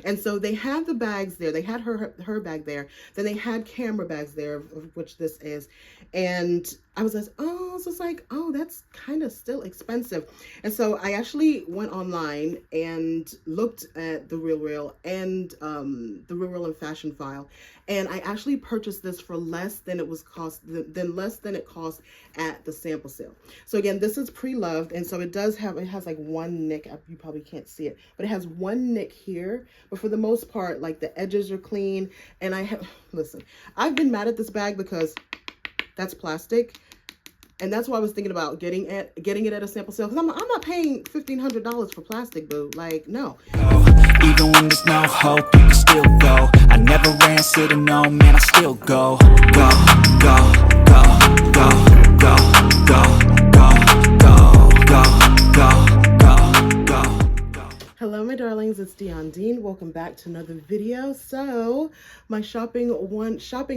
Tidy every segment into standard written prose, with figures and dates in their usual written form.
And so they had the bags there. They had her bag there. Then they had camera bags there, of which this is. And I was like, oh, so it's like, oh, that's kind of still expensive. And so I actually went online and looked at the Real and the Real and Fashion File, and I actually purchased this for less than less than it cost at the sample sale. So again, this is pre-loved, and so it has like one nick. You probably can't see it, but it has one nick here. But for the most part, like the edges are clean. And listen, I've been mad at this bag because that's plastic. And that's why I was thinking about getting it at a sample sale. Because I'm not paying $1,500 for plastic, boo. Like, no. Even when there's no hope, you can still go. I never ran, said no, man, I still go. Go, go, go, go, go, go, go, go, go, go, go, go. Hello, my darlings, it's Dion Dean. Welcome back to another video. So my shopping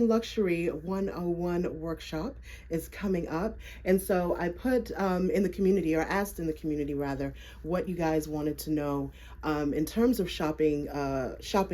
luxury 101 workshop is coming up. And so I put in the community, or asked in the community rather, what you guys wanted to know in terms of shopping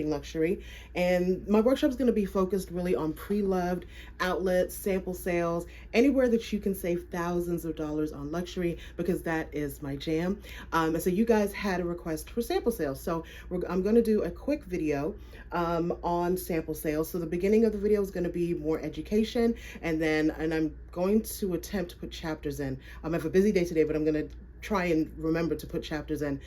luxury. And my workshop is going to be focused really on pre-loved outlets, sample sales, anywhere that you can save thousands of dollars on luxury, because that is my jam. And so you guys had a request for sample sales. So I'm going to do a quick video on sample sales. So the beginning of the video is going to be more education, and I'm going to attempt to put chapters in. I have a busy day today, but I'm going to try and remember to put chapters in.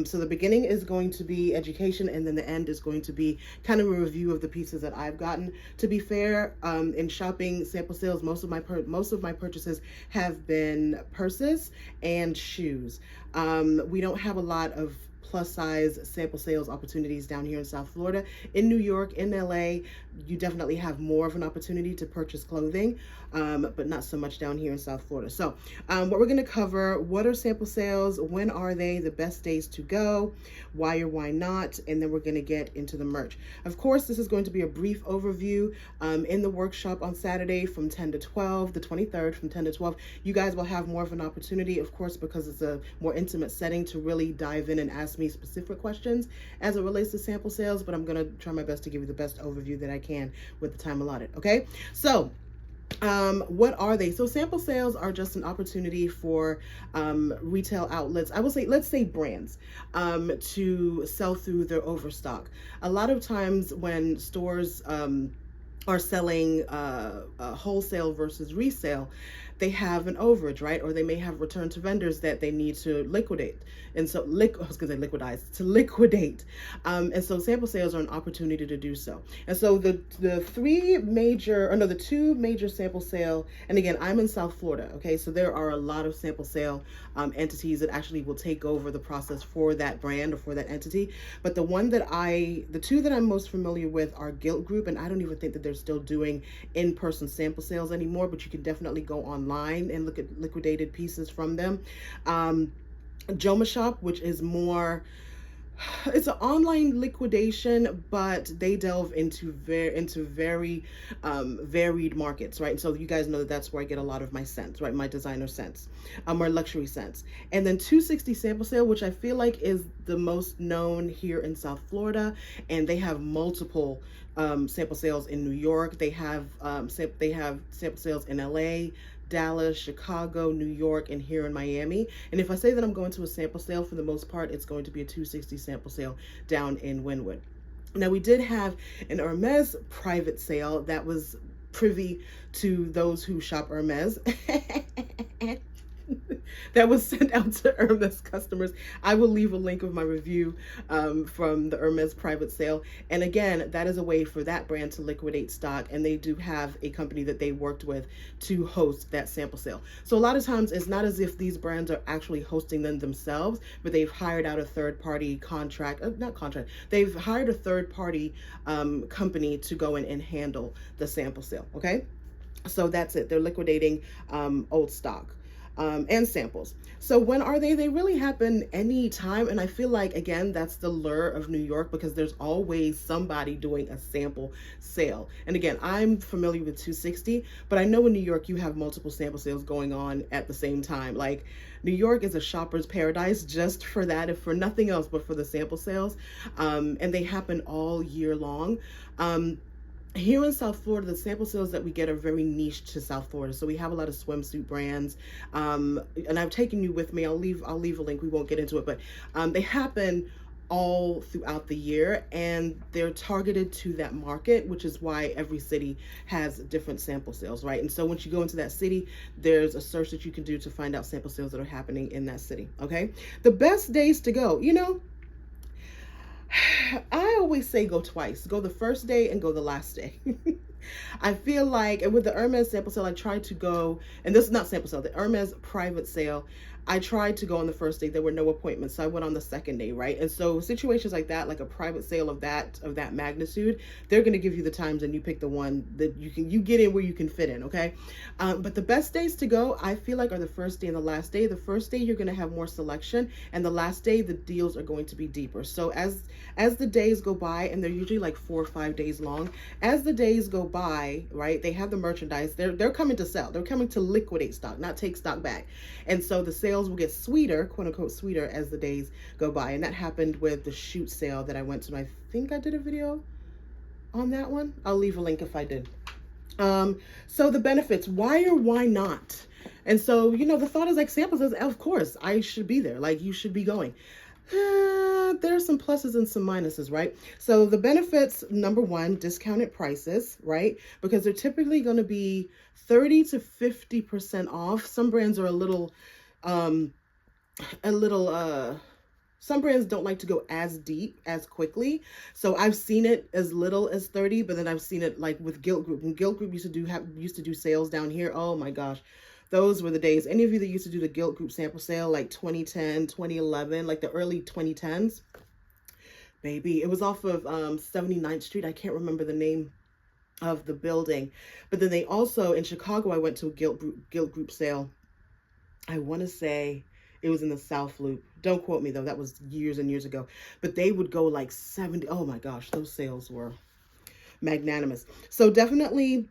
So the beginning is going to be education, and then the end is going to be kind of a review of the pieces that I've gotten. To be fair, in shopping sample sales, most of my purchases have been purses and shoes. We don't have a lot of plus size sample sales opportunities down here in South Florida. In New York, in LA, you definitely have more of an opportunity to purchase clothing, but not so much down here in South Florida. So what we're going to cover: what are sample sales, when are they, the best days to go, why or why not, and then we're going to get into the merch. Of course, this is going to be a brief overview. In the workshop on Saturday from 10 to 12, the 23rd from 10 to 12, you guys will have more of an opportunity, of course, because it's a more intimate setting, to really dive in and ask me specific questions as it relates to sample sales. But I'm going to try my best to give you the best overview that I can with the time allotted. Okay, so what are they? So sample sales are just an opportunity for retail outlets, I will say, let's say brands, to sell through their overstock. A lot of times when stores are selling wholesale versus resale, they have an overage, right? Or they may have return to vendors that they need to liquidate. And so, I was going to say liquidize, to liquidate. And so sample sales are an opportunity to do so. And so the two major sample sale, and again, I'm in South Florida, okay? So there are a lot of sample sale entities that actually will take over the process for that brand or for that entity. But the two that I'm most familiar with are Gilt Group, and I don't even think that they're still doing in-person sample sales anymore, but you can definitely go online and look at liquidated pieces from them. Joma Shop, which is more, it's an online liquidation, but they delve into very varied markets, right? And so you guys know that that's where I get a lot of my scents, right? My designer scents, or luxury scents. And then 260 Sample Sale, which I feel like is the most known here in South Florida, and they have multiple sample sales in New York. They have sample sales in LA, Dallas, Chicago, New York, and here in Miami. And if I say that I'm going to a sample sale, for the most part, it's going to be a 260 sample sale down in Wynwood. Now, we did have an Hermes private sale that was privy to those who shop Hermes. That was sent out to Hermes customers. I will leave a link of my review from the Hermes private sale. And again, that is a way for that brand to liquidate stock, and they do have a company that they worked with to host that sample sale. So a lot of times it's not as if these brands are actually hosting them themselves, but they've hired out a third-party they've hired a third-party company to go in and handle the sample sale, okay? So that's it. They're liquidating old stock. and samples. So when are they? They really happen anytime. And I feel like, again, that's the lure of New York, because there's always somebody doing a sample sale. And again, I'm familiar with 260, but I know in New York you have multiple sample sales going on at the same time. Like, New York is a shopper's paradise just for that, if for nothing else but for the sample sales. And they happen all year long. Here in South Florida, the sample sales that we get are very niche to South Florida. So we have a lot of swimsuit brands, and I've taken you with me. I'll leave a link. We won't get into it, but they happen all throughout the year, and they're targeted to that market, which is why every city has different sample sales, right? And so once you go into that city, there's a search that you can do to find out sample sales that are happening in that city. Okay, the best days to go, I always say go twice. Go the first day and go the last day. I feel like, and with the Hermes sample sale, I tried to go, and this is not sample sale, the Hermes private sale, I tried to go on the first day. There were no appointments, so I went on the second day, right? And so situations like that, like a private sale of that magnitude, they're going to give you the times, and you pick the one that you get in where you can fit in, okay? But the best days to go, I feel like, are the first day and the last day. The first day you're going to have more selection, and the last day the deals are going to be deeper. So as the days go by, and they're usually like 4 or 5 days long, as the days go by, right, they have the merchandise. They're coming to sell. They're coming to liquidate stock, not take stock back. And so the sales will get sweeter, quote unquote sweeter, as the days go by. And that happened with the shoot sale that I went to. I think I did a video on that one. I'll leave a link if I did. So the benefits, why or why not? And so, the thought is like, samples is, of course, I should be there. Like, you should be going. There's some pluses and some minuses, right? So the benefits, number one, discounted prices, right? Because they're typically going to be 30 to 50% off. Some brands are some brands don't like to go as deep as quickly. So I've seen it as little as 30, but then I've seen it like with Gilt Groupe. And Gilt Groupe used to do sales down here. Oh my gosh. Those were the days. Any of you that used to do the Gilt Groupe sample sale, like 2010, 2011, like the early 2010s, baby, it was off of 79th Street. I can't remember the name of the building. But then they also, in Chicago, I went to a Gilt Groupe sale. I want to say it was in the South Loop. Don't quote me though. That was years and years ago. But they would go like 70. Oh my gosh, those sales were magnanimous. So definitely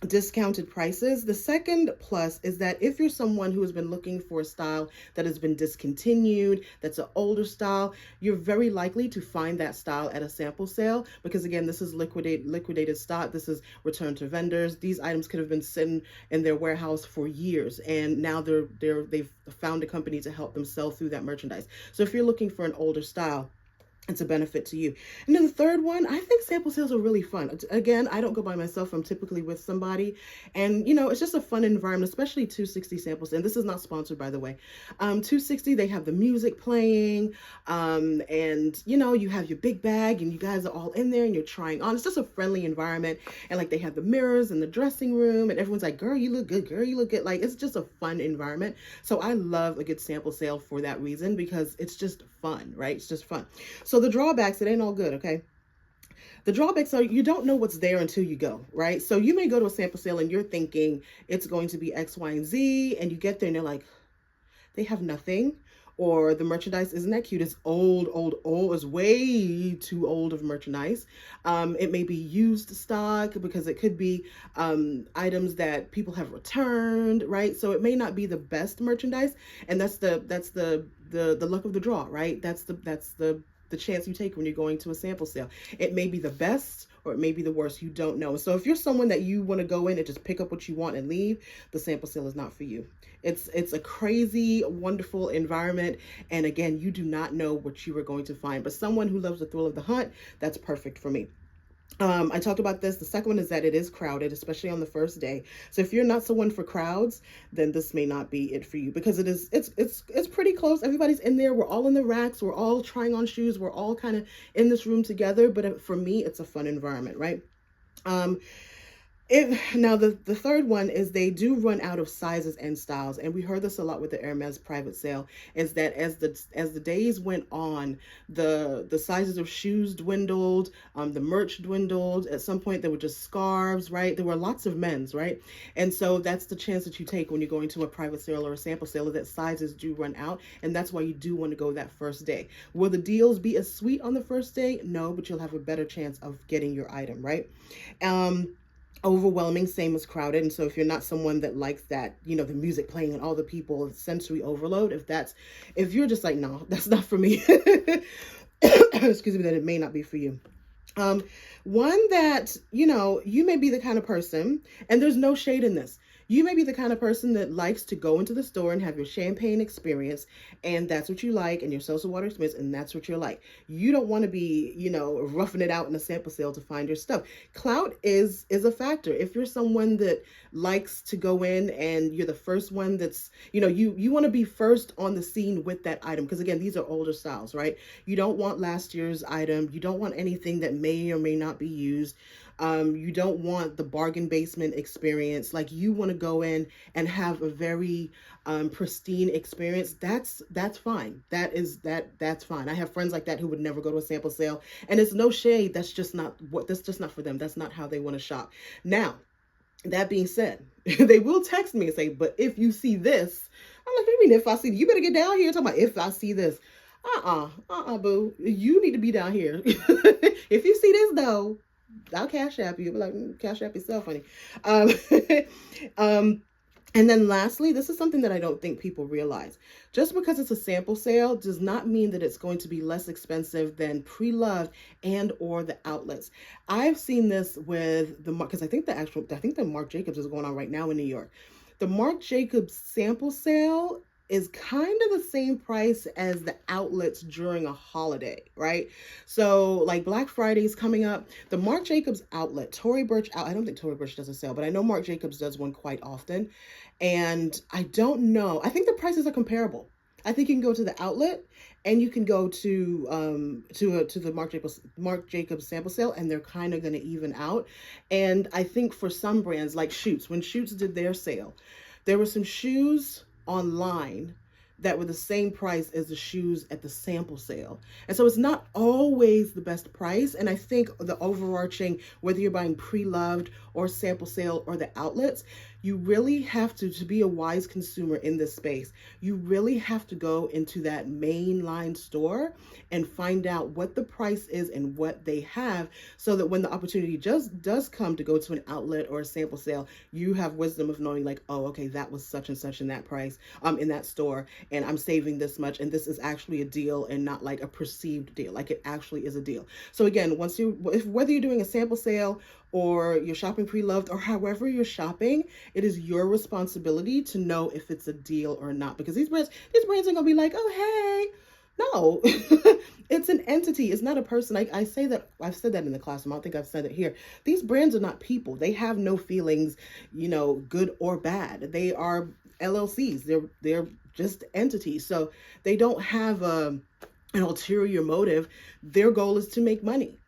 discounted prices. The second plus is that if you're someone who has been looking for a style that has been discontinued, that's an older style, you're very likely to find that style at a sample sale, because again, this is liquidated stock. This is returned to vendors. These items could have been sitting in their warehouse for years, and now they've found a company to help them sell through that merchandise. So if you're looking for an older style, it's a benefit to you. And then the third one, I think sample sales are really fun. Again, I don't go by myself. I'm typically with somebody. And, it's just a fun environment, especially 260 samples. And this is not sponsored, by the way. 260, they have the music playing. And, you have your big bag and you guys are all in there and you're trying on. It's just a friendly environment. And like they have the mirrors in the dressing room and everyone's like, girl, you look good. Girl, you look good. Like, it's just a fun environment. So I love a good sample sale for that reason, because it's just fun, right? It's just fun. So the drawbacks, it ain't all good, okay? The drawbacks are you don't know what's there until you go, right? So you may go to a sample sale and you're thinking it's going to be X, Y, and Z, and you get there and they're like, they have nothing, or the merchandise isn't that cute. It's old. It's way too old of merchandise. It may be used stock, because it could be items that people have returned, right? So it may not be the best merchandise, and that's the luck of the draw, right? That's the chance you take when you're going to a sample sale. It may be the best or it may be the worst. You don't know. So if you're someone that you want to go in and just pick up what you want and leave, the sample sale is not for you. It's a crazy, wonderful environment. And again, you do not know what you are going to find. But someone who loves the thrill of the hunt, that's perfect for me. I talked about this. The second one is that it is crowded, especially on the first day. So if you're not someone for crowds, then this may not be it for you, because it's pretty close. Everybody's in there. We're all in the racks. We're all trying on shoes. We're all kind of in this room together. But for me, it's a fun environment, right? Now the third one is they do run out of sizes and styles, and we heard this a lot with the Hermes private sale. Is that as the days went on, the sizes of shoes dwindled, the merch dwindled. At some point, there were just scarves, right? There were lots of men's, right? And so that's the chance that you take when you're going to a private sale or a sample sale, is that sizes do run out, and that's why you do want to go that first day. Will the deals be as sweet on the first day? No, but you'll have a better chance of getting your item, right? Overwhelming, same as crowded. And so if you're not someone that likes that, the music playing and all the people, sensory overload, if you're just like, no, that's not for me, excuse me, then it may not be for you. One that, you may be the kind of person, and there's no shade in this. You may be the kind of person that likes to go into the store and have your champagne experience, and that's what you like, and your seltzer water experience, and that's what you're like. You don't want to be, roughing it out in a sample sale to find your stuff. Clout is a factor. If you're someone that likes to go in and you're the first one that's, you want to be first on the scene with that item, because again, these are older styles, right? You don't want last year's item. You don't want anything that may or may not be used. You don't want the bargain basement experience. Like, you want to go in and have a very pristine experience. That's fine. That's fine. I have friends like that who would never go to a sample sale, and it's no shade. That's just not for them. That's not how they want to shop. Now, that being said, they will text me and say, but if you see this, I'm like, what do you mean if I see, you better get down here. Talking about if I see this. Boo. You need to be down here. If you see this though, I'll cash app you. You'll be like, cash app yourself, honey. And then lastly, this is something that I don't think people realize. Just because it's a sample sale does not mean that it's going to be less expensive than pre-loved and or the outlets. I've seen this with because I think the Marc Jacobs is going on right now in New York. The Marc Jacobs sample sale is kind of the same price as the outlets during a holiday, right? So like Black Friday is coming up. The Marc Jacobs outlet, Tory Burch I don't think Tory Burch does a sale, but I know Marc Jacobs does one quite often. And I don't know. I think the prices are comparable. I think you can go to the outlet and you can go to the Marc Jacobs sample sale, and they're kind of going to even out. And I think for some brands like Schutz, when Schutz did their sale, there were some shoes online that were the same price as the shoes at the sample sale. And so it's not always the best price. And I think the overarching, whether you're buying pre-loved or sample sale or the outlets, you really have to be a wise consumer in this space. You really have to go into that mainline store and find out what the price is and what they have, so that when the opportunity does come to go to an outlet or a sample sale, you have wisdom of knowing like, oh, okay, that was such and such in that price, in that store, and I'm saving this much, and this is actually a deal and not like a perceived deal. Like, it actually is a deal. So again, whether you're doing a sample sale or you're shopping pre-loved or however you're shopping, it is your responsibility to know if it's a deal or not, because these brands are gonna be like, oh, hey, no. It's an entity. It's not a person. I say that, I've said that in the classroom. I don't think I've said it here. These brands are not people. They have no feelings, good or bad. They are LLCs. They're just entities. So they don't have an ulterior motive. Their goal is to make money.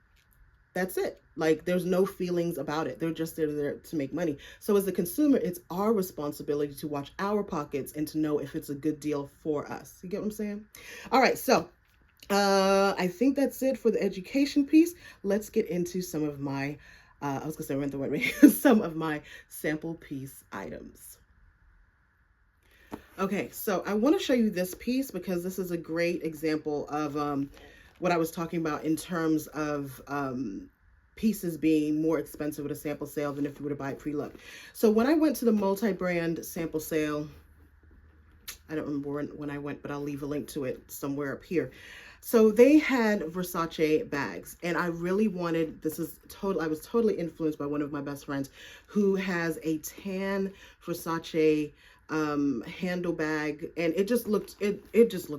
That's it. Like, there's no feelings about it. They're just there to make money. So as a consumer, it's our responsibility to watch our pockets and to know if it's a good deal for us. You get what I'm saying? All right. So I think that's it for the education piece. Let's get into some of my, I was going to say rent the word, some of my sample piece items. Okay, so I want to show you this piece because this is a great example of what I was talking about in terms of pieces being more expensive with a sample sale than if you were to buy it pre-loved. So when I went to the multi-brand sample sale, I don't remember when I went, but I'll leave a link to it somewhere up here. So they had Versace bags, and I really wanted, I was totally influenced by one of my best friends who has a tan Versace handle bag, and it just looked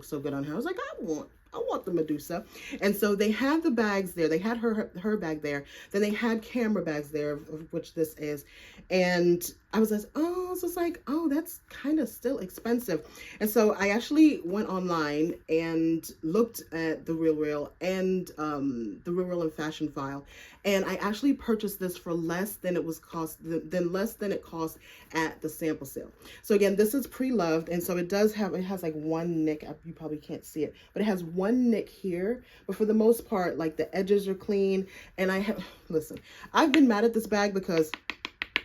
so good on her. I was like, I want the Medusa. And so they had the bags there. They had her bag there. Then they had camera bags there, of which this is. And I was like, oh, so it's like, oh, that's kind of still expensive. And so I actually went online and looked at the Real and the Real and Fashion File, and I actually purchased this for less than it was cost than less than it cost at the sample sale. So again, this is pre-loved, and so it has like one nick. You probably can't see it, but it has one nick here. But for the most part, like the edges are clean. And listen, I've been mad at this bag because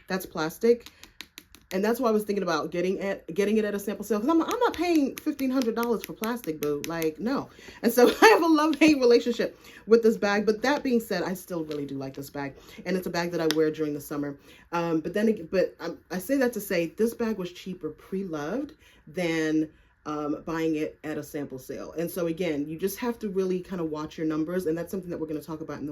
that's plastic. And that's why I was thinking about getting it at a sample sale, because I'm not paying $1,500 for plastic, boo. Like, no. And so I have a love-hate relationship with this bag. But that being said, I still really do like this bag, and it's a bag that I wear during the summer. I say that to say this bag was cheaper pre-loved than buying it at a sample sale. And so again, you just have to really kind of watch your numbers, and that's something that we're going to talk about in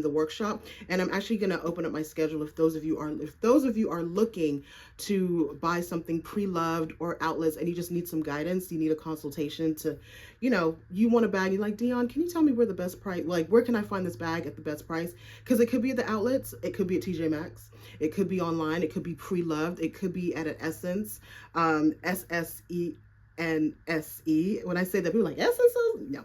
the workshop. And I'm actually going to open up my schedule if those of you are looking to buy something pre-loved or outlets, and you just need some guidance, you need a consultation to, you want a bag, you're like, Dion, can you tell me where the best price, like where can I find this bag at the best price? Because it could be at the outlets, it could be at TJ Maxx, it could be online, it could be pre-loved, it could be at an Essence, SSE and SE. When I say that, people are like, Essence? No.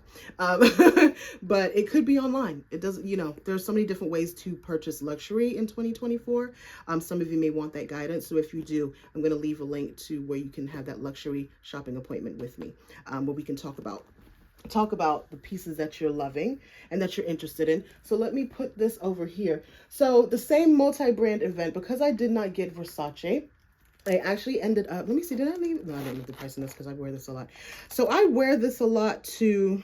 But it could be online. It doesn't, there's so many different ways to purchase luxury in 2024. Some of you may want that guidance. So if you do, I'm going to leave a link to where you can have that luxury shopping appointment with me, where we can talk about the pieces that you're loving and that you're interested in. So let me put this over here. So the same multi-brand event, because I did not get Versace, I actually ended up, let me see, did I leave? No, I didn't leave the price on this because I wear this a lot. So I wear this a lot to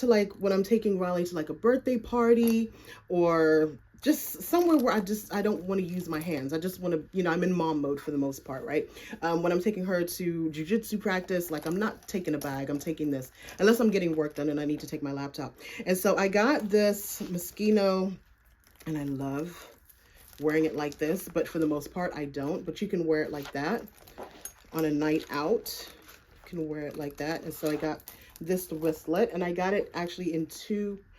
like when I'm taking Raleigh to like a birthday party, or just somewhere where I don't want to use my hands. I just want to, I'm in mom mode for the most part, right? When I'm taking her to jujitsu practice, like I'm not taking a bag, I'm taking this, unless I'm getting work done and I need to take my laptop. And so I got this Moschino, and I love wearing it like this, but for the most part I don't. But you can wear it like that on a night out. You can wear it like that. And so I got this wristlet, and I got it actually in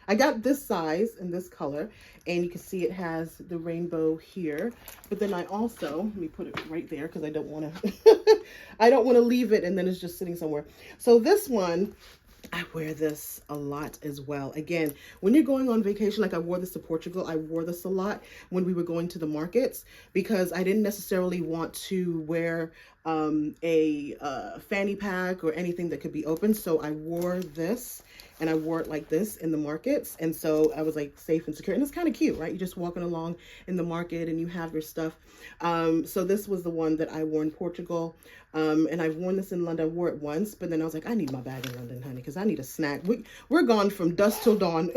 I got this size and this color, and you can see it has the rainbow here. But then I also, let me put it right there because I don't want to I don't want to leave it and then it's just sitting somewhere. So this one, I wear this a lot as well. Again, when you're going on vacation, like I wore this to Portugal, I wore this a lot when we were going to the markets, because I didn't necessarily want to wear a fanny pack or anything that could be open. So I wore this, and I wore it like this in the markets. And so I was like safe and secure. And it's kind of cute, right? You're just walking along in the market and you have your stuff. So this was the one that I wore in Portugal. And I've worn this in London. I wore it once, but then I was like, I need my bag in London, honey, because I need a snack. We're gone from dusk till dawn.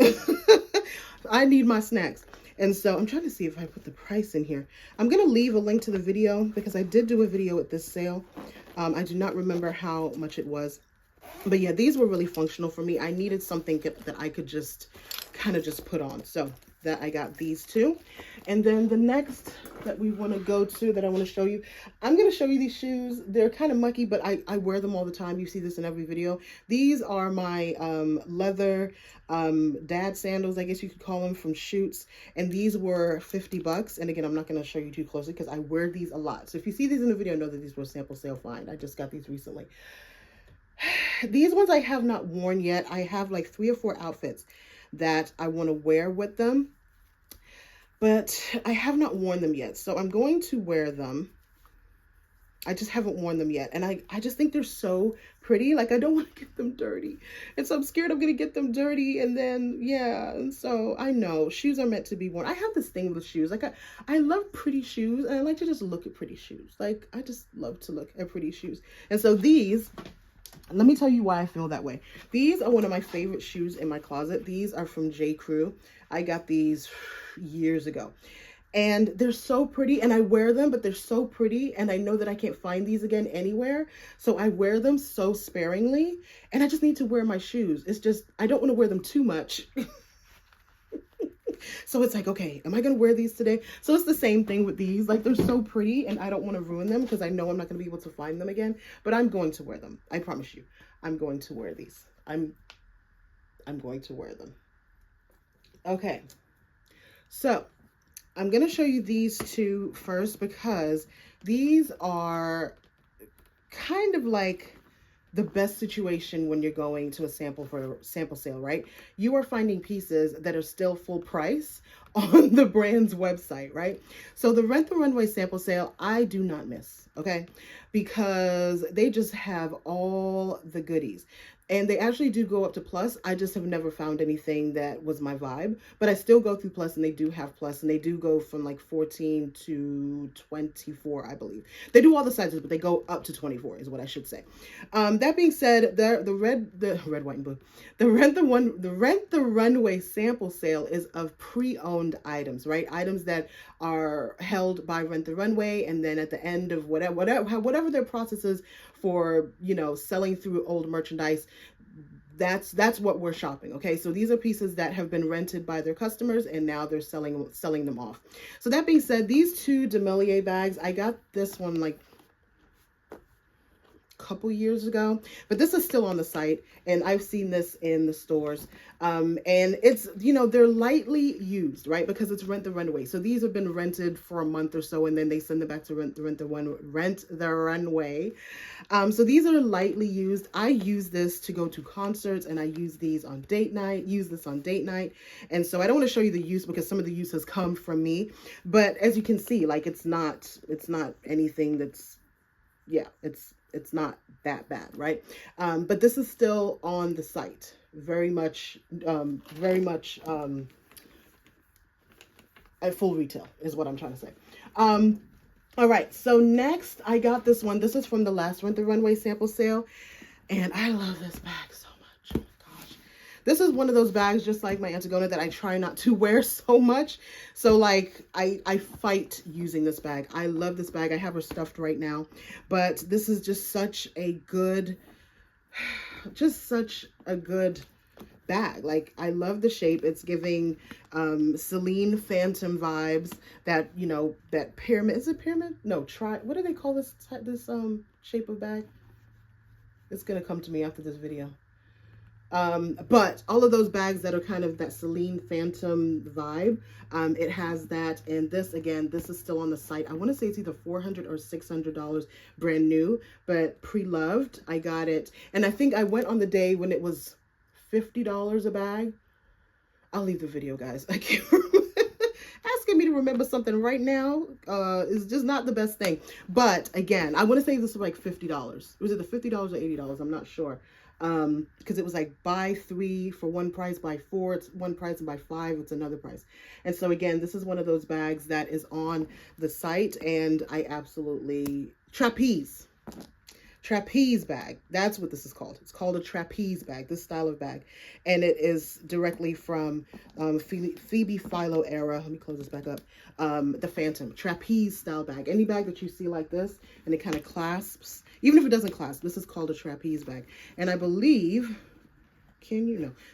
I need my snacks. And so I'm trying to see if I put the price in here. I'm going to leave a link to the video because I did do a video at this sale. I do not remember how much it was. But yeah, these were really functional for me. I needed something that I could just kind of just put on. So that I got these two. And then the next that we want to go to, that I want to show you, I'm going to show you these shoes. They're kind of mucky, but I wear them all the time. You see this in every video. These are my leather dad sandals, I guess you could call them, from Shoots. And these were $50. And again, I'm not going to show you too closely because I wear these a lot. So if you see these in the video, know that these were sample sale find. I just got these recently. These ones I have not worn yet. I have like 3 or 4 outfits that I want to wear with them, but I have not worn them yet. So I'm going to wear them. I just haven't worn them yet. And I just think they're so pretty. Like, I don't want to get them dirty. And so I'm scared I'm going to get them dirty. And then, yeah. And so I know shoes are meant to be worn. I have this thing with shoes. Like, I love pretty shoes, and I like to just look at pretty shoes. Like, I just love to look at pretty shoes. And so these, let me tell you why I feel that way. These are one of my favorite shoes in my closet. These are from J. Crew. I got these years ago. And they're so pretty, and I wear them, but they're so pretty, and I know that I can't find these again anywhere. So I wear them so sparingly, and I just need to wear my shoes. It's just, I don't want to wear them too much. So it's like, okay, am I going to wear these today? So it's the same thing with these. Like, they're so pretty, and I don't want to ruin them because I know I'm not going to be able to find them again. But I'm going to wear them. I promise you. I'm going to wear these. I'm going to wear them. Okay. So, I'm going to show you these two first because these are kind of like the best situation when you're going to a sample sale, right? You are finding pieces that are still full price on the brand's website, right? So the Rent the Runway sample sale, I do not miss, okay? Because they just have all the goodies. And they actually do go up to plus. I just have never found anything that was my vibe. But I still go through plus, and they do have plus, and they do go from like 14 to 24, I believe. They do all the sizes, but they go up to 24 is what I should say. That being said, the red, white, and blue, the Rent the Runway sample sale is of pre-owned items, right? Items that are held by Rent the Runway, and then at the end of whatever their process is for, you know, selling through old merchandise, that's what we're shopping. Okay, so these are pieces that have been rented by their customers, and now they're selling them off. So that being said, these two Demier bags, I got this one like couple years ago, but this is still on the site, and I've seen this in the stores. And it's, you know, they're lightly used, right? Because it's Rent the Runway. So these have been rented for a month or so, and then they send them back to Rent the Runway. So these are lightly used. I use this to go to concerts, and I use this on date night. And so I don't want to show you the use because some of the use has come from me, but as you can see, like it's not anything that's, yeah, it's not that bad, right? But this is still on the site, very much at full retail is what I'm trying to say. All right, so next I got this one. This is from the last Rent the Runway sample sale, and I love this bag so much. Oh my gosh, this is one of those bags, just like my Antigona, that I try not to wear so much. So like I fight using this bag. I love this bag. I have her stuffed right now, but this is just such a good bag. Like, I love the shape. It's giving Celine Phantom vibes. That, you know, that pyramid, is it pyramid? No, what do they call this shape of bag? It's gonna come to me after this video. But all of those bags that are kind of that Celine Phantom vibe, it has that. And this, again, this is still on the site. I want to say it's either $400 or $600 brand new, but pre-loved. I got it, and I think I went on the day when it was $50 a bag. I'll leave the video, guys. I can't remember. Asking me to remember something right now is just not the best thing. But again, I want to say this was like $50. Was it the $50 or $80? I'm not sure. Because it was like buy 3 for one price, buy 4 it's one price, and buy 5 it's another price. And so again, this is one of those bags that is on the site, and I absolutely trapeze bag, that's what this is called. It's called a trapeze bag, this style of bag, and it is directly from Phoebe Philo era. Let me close this back up. The Phantom trapeze style bag. Any bag that you see like this and it kind of clasps, even if it doesn't clasp, this is called a trapeze bag. And I believe,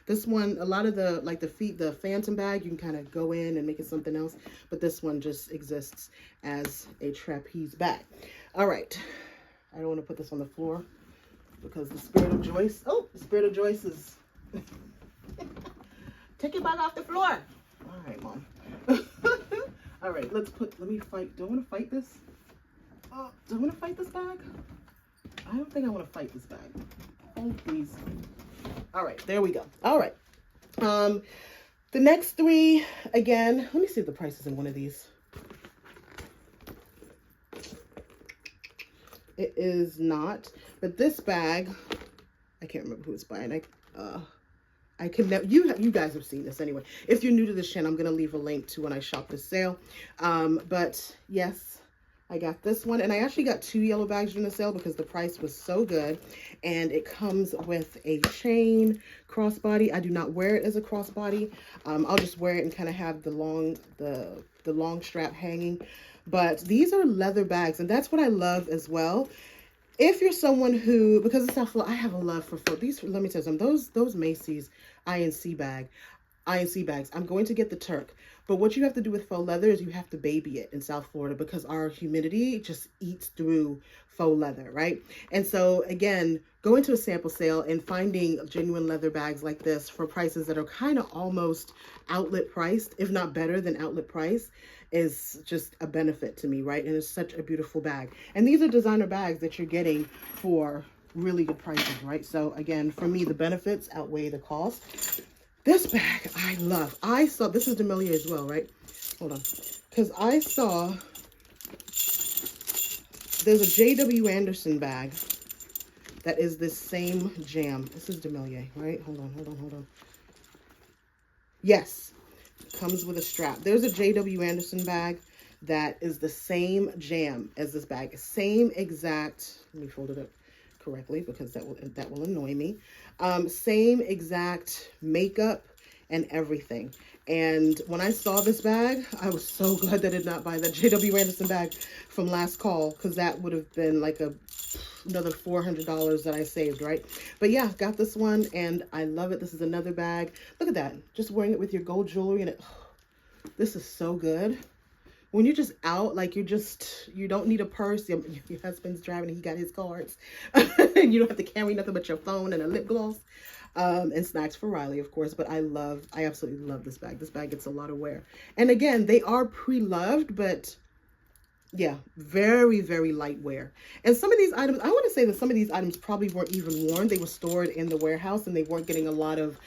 this one, a lot of the Phantom bag, you can kind of go in and make it something else, but this one just exists as a trapeze bag. All right, I don't want to put this on the floor because the spirit of Joyce is take your bag off the floor. All right, Mom. All right, let me fight. Do I want to fight this? Do I want to fight this bag? I don't think I want to fight this bag. Oh, please. All right, there we go. All right. The next 3, again, let me see if the price is in one of these. It is not, but this bag, I can't remember who it's by, and I can never, you guys have seen this anyway. If you're new to this channel, I'm going to leave a link to when I shop this sale. But yes, I got this one, and I actually got 2 yellow bags during the sale because the price was so good. And it comes with a chain crossbody. I do not wear it as a crossbody. I'll just wear it and kind of have the long strap hanging. But these are leather bags, and that's what I love as well. If you're someone who, because it's not full, I have a love for these. Let me tell you something. Those Macy's INC bag, INC bags. I'm going to get the Turk. But what you have to do with faux leather is you have to baby it in South Florida because our humidity just eats through faux leather, right? And so again, going to a sample sale and finding genuine leather bags like this for prices that are kind of almost outlet priced, if not better than outlet price, is just a benefit to me, right? And it's such a beautiful bag. And these are designer bags that you're getting for really good prices, right? So again, for me, the benefits outweigh the cost. This bag I love. I saw, this is Demilia as well, right? Hold on. Because I saw there's a J.W. Anderson bag that is this same jam. This is Demilia, right? Hold on. Yes. Comes with a strap. There's a J.W. Anderson bag that is the same jam as this bag. Same exact, let me fold it up correctly because that will annoy me. Same exact makeup and everything. And when I saw this bag, I was so glad that I did not buy that J.W. Anderson bag from last call, because that would have been like another $400 that I saved, right? But yeah, got this one and I love it. This is another bag. Look at that. Just wearing it with your gold jewelry and it, this is so good. When you're just out, like you don't need a purse. Your husband's driving and he got his cards. And you don't have to carry nothing but your phone and a lip gloss. And snacks for Riley, of course. But I absolutely love this bag. This bag gets a lot of wear. And again, they are pre-loved, but yeah, very, very light wear. And some of these items, I want to say that some of these items probably weren't even worn. They were stored in the warehouse and they weren't getting a lot of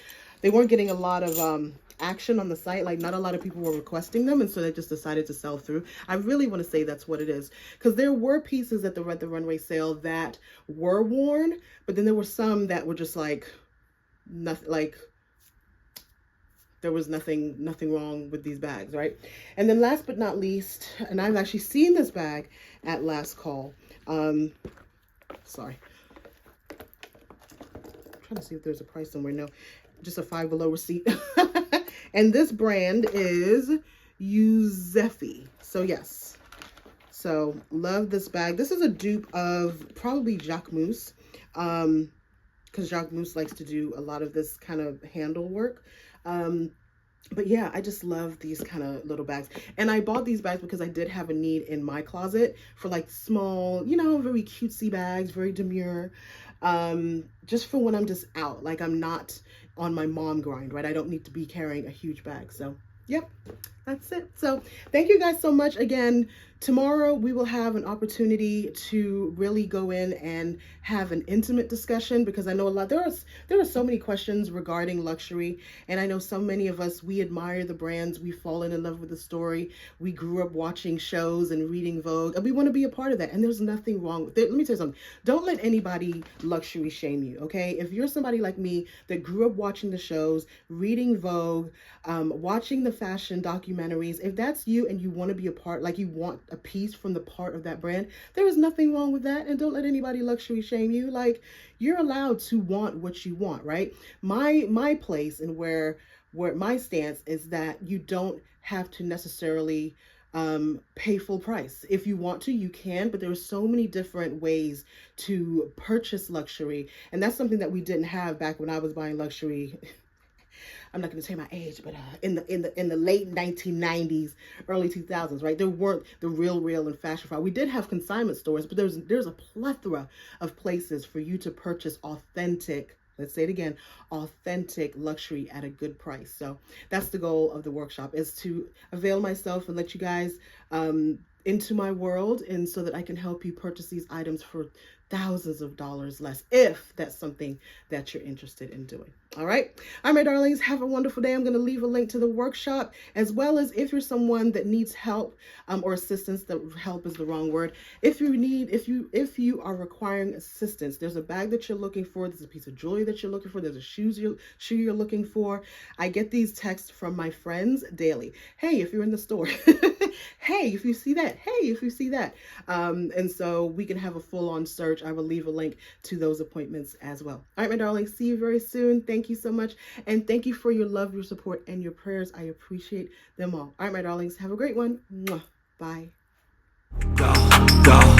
action on the site. Like not a lot of people were requesting them, and so they just decided to sell through. I really want to say that's what it is, because there were pieces at the runway sale that were worn, but then there were some that were just like nothing, like there was nothing wrong with these bags, right? And then last but not least, and I've actually seen this bag at last call. Sorry, I'm trying to see if there's a price somewhere. No, just a Five Below receipt. And this brand is Yuzefi. So yes, so love this bag. This is a dupe of probably Jacquemus, because Jacquemus likes to do a lot of this kind of handle work. But yeah, I just love these kind of little bags. And I bought these bags because I did have a need in my closet for like small, you know, very cutesy bags, very demure, just for when I'm just out, like I'm not on my mom grind, right? I don't need to be carrying a huge bag. So yep, that's it. So thank you guys so much. Again, tomorrow we will have an opportunity to really go in and have an intimate discussion, because I know there are so many questions regarding luxury, and I know so many of us, we admire the brands, we've fallen in love with the story, we grew up watching shows and reading Vogue, and we want to be a part of that. And there's nothing wrong with it. Let me tell you something. Don't let anybody luxury shame you, okay? If you're somebody like me that grew up watching the shows, reading Vogue, watching the fashion documentaries, if that's you and you want to be a part, like you want a piece from the part of that brand, there is nothing wrong with that. And don't let anybody luxury shame you. Like, you're allowed to want what you want, right? My place and where my stance is that you don't have to necessarily pay full price. If you want to, you can, but there are so many different ways to purchase luxury, and that's something that we didn't have back when I was buying luxury. I'm not going to say my age, but in the late 1990s, early 2000s, right? There weren't the Real and Fashion File. We did have consignment stores, but there's a plethora of places for you to purchase authentic, let's say it again, authentic luxury at a good price. So that's the goal of the workshop, is to avail myself and let you guys into my world, and so that I can help you purchase these items for thousands of dollars less, if that's something that you're interested in doing. All right, my darlings, have a wonderful day. I'm going to leave a link to the workshop, as well as if you're someone that needs help or assistance. The help is the wrong word. If you are requiring assistance, there's a bag that you're looking for, there's a piece of jewelry that you're looking for, there's a shoe you're looking for. I get these texts from my friends daily. Hey, if you're in the store, hey, if you see that, hey, if you see that. And so we can have a full-on search. I will leave a link to those appointments as well. All right, my darlings, see you very soon. Thank you so much. And thank you for your love, your support, and your prayers. I appreciate them all. All right, my darlings, have a great one. Mwah. Bye. Go, go.